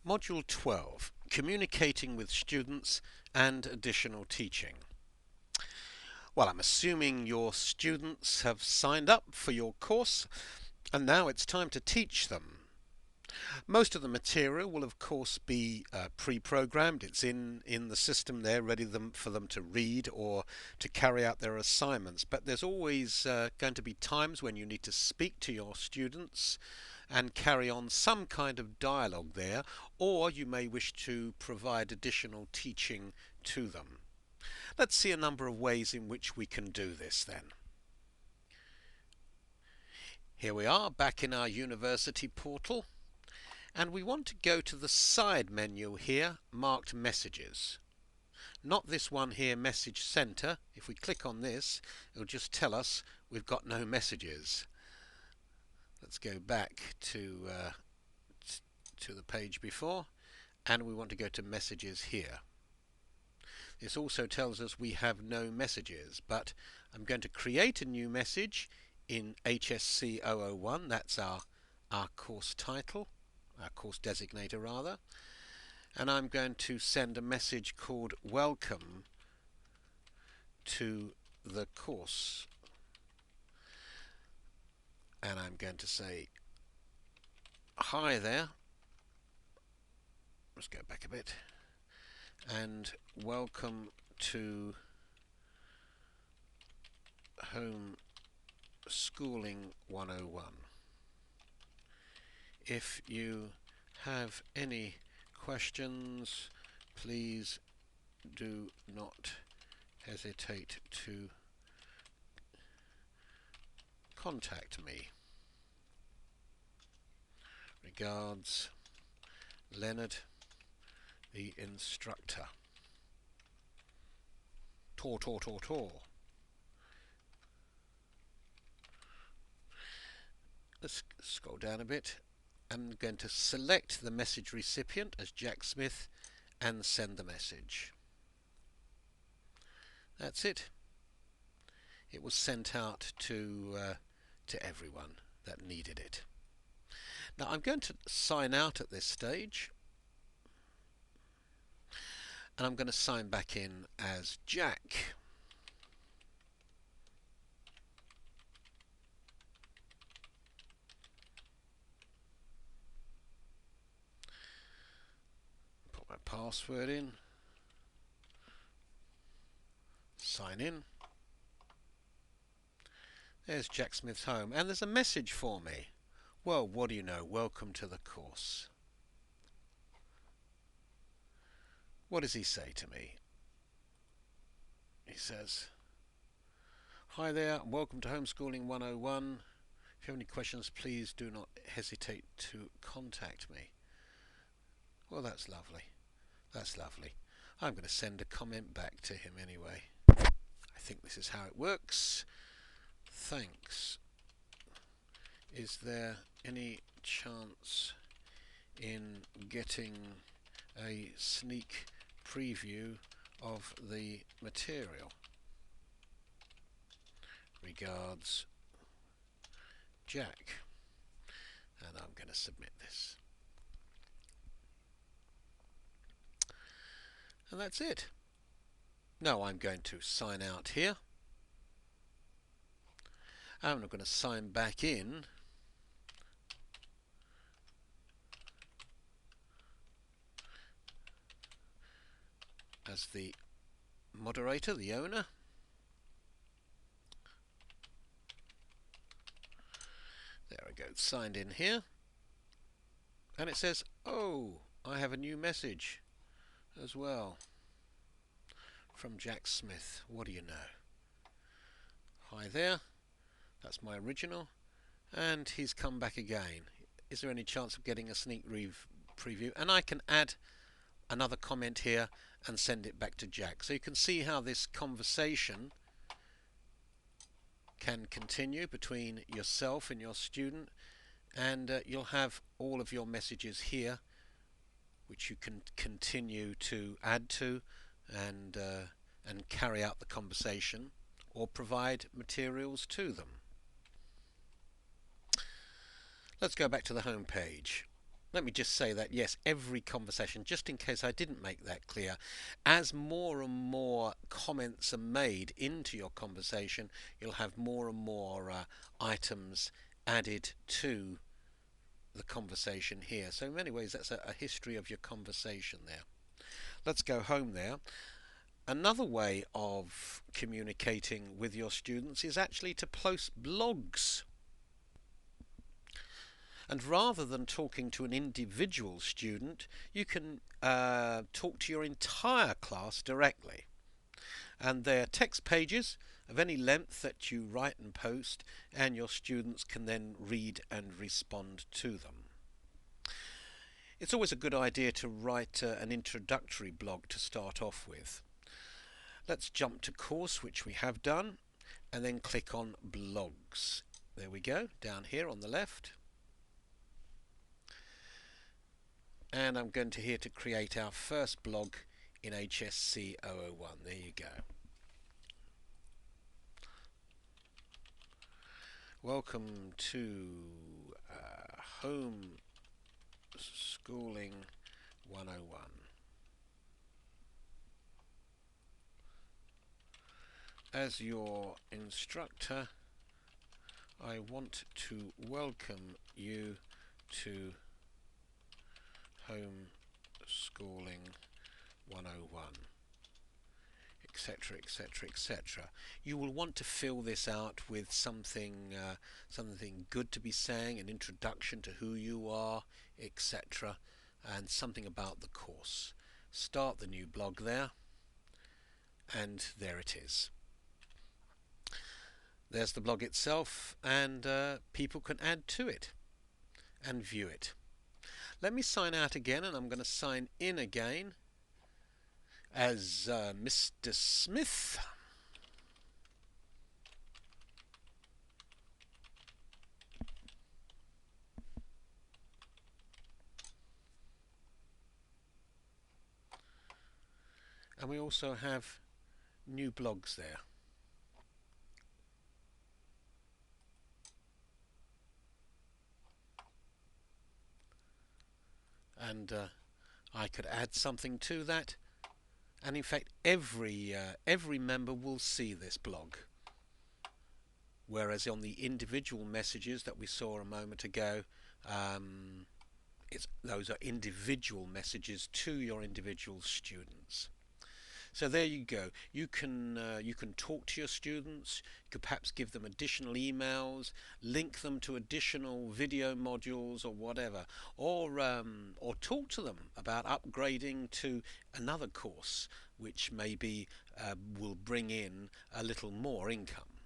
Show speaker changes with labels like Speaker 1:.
Speaker 1: Module 12, Communicating with Students and Additional Teaching. Well, I'm assuming your students have signed up for your course and now it's time to teach them. Most of the material will of course be pre-programmed. It's in the system there ready for them to read or to carry out their assignments. But there's always going to be times when you need to speak to your students and carry on some kind of dialogue there, or you may wish to provide additional teaching to them. Let's see a number of ways in which we can do this then. Here we are back in our university portal, and we want to go to the side menu here marked Messages. Not this one here, Message Center. If we click on this, it'll just tell us we've got no messages. Let's go back to the page before, and we want to go to Messages here. This also tells us we have no messages, but I'm going to create a new message in HSC 001. That's our course title, our course designator rather, and I'm going to send a message called Welcome to the course, and I'm going to say hi there. Let's go back a bit, and welcome to Home Schooling 101. If you have any questions, please do not hesitate to contact me. Regards, Leonard, the instructor. Tor. Let's scroll down a bit. I'm going to select the message recipient as Jack Smith and send the message. That's it. It was sent out to everyone that needed it. Now I'm going to sign out at this stage, and I'm going to sign back in as Jack. Put my password in. Sign in. There's Jack Smith's home, and there's a message for me. Well, what do you know? Welcome to the course. What does he say to me? He says, hi there, welcome to Homeschooling 101. If you have any questions, please do not hesitate to contact me. Well, that's lovely. That's lovely. I'm going to send a comment back to him anyway. I think this is how it works. Thanks. Is there any chance in getting a sneak preview of the material? Regards, Jack. And I'm going to submit this. And that's it. Now I'm going to sign out here. I'm going to sign back in. As the moderator, the owner. There we go, signed in here. And it says, oh, I have a new message as well from Jack Smith. What do you know? Hi there. That's my original. And he's come back again. Is there any chance of getting a sneak preview? And I can add another comment here and send it back to Jack. So you can see how this conversation can continue between yourself and your student, and you'll have all of your messages here which you can continue to add to and carry out the conversation or provide materials to them. Let's go back to the home page. let me just say that yes, every conversation, just in case I didn't make that clear, as more and more comments are made into your conversation, you'll have more and more items added to the conversation here. So in many ways, that's a history of your conversation there. Let's go home there. Another way of communicating with your students is actually to post blogs. And rather than talking to an individual student, you can talk to your entire class directly. And they're text pages of any length that you write and post, and your students can then read and respond to them. It's always a good idea to write an introductory blog to start off with. Let's jump to course, which we have done, and then click on blogs. There we go, down here on the left. And I'm going to here to create our first blog in HSC 001. There you go. Welcome to Home Schooling 101. As your instructor, I want to welcome you to Home Schooling 101, etc., etc., etc. You will want to fill this out with something good to be saying, an introduction to who you are, etc., and something about the course. Start the new blog there, and there it is. There's the blog itself, and people can add to it and view it. Let me sign out again, and I'm going to sign in again as Mr. Smith. And we also have new blogs there. And I could add something to that, and in fact every member will see this blog, whereas on the individual messages that we saw a moment ago, those are individual messages to your individual students. So there you go. You can talk to your students. You could perhaps give them additional emails, link them to additional video modules or whatever, or talk to them about upgrading to another course, which maybe will bring in a little more income.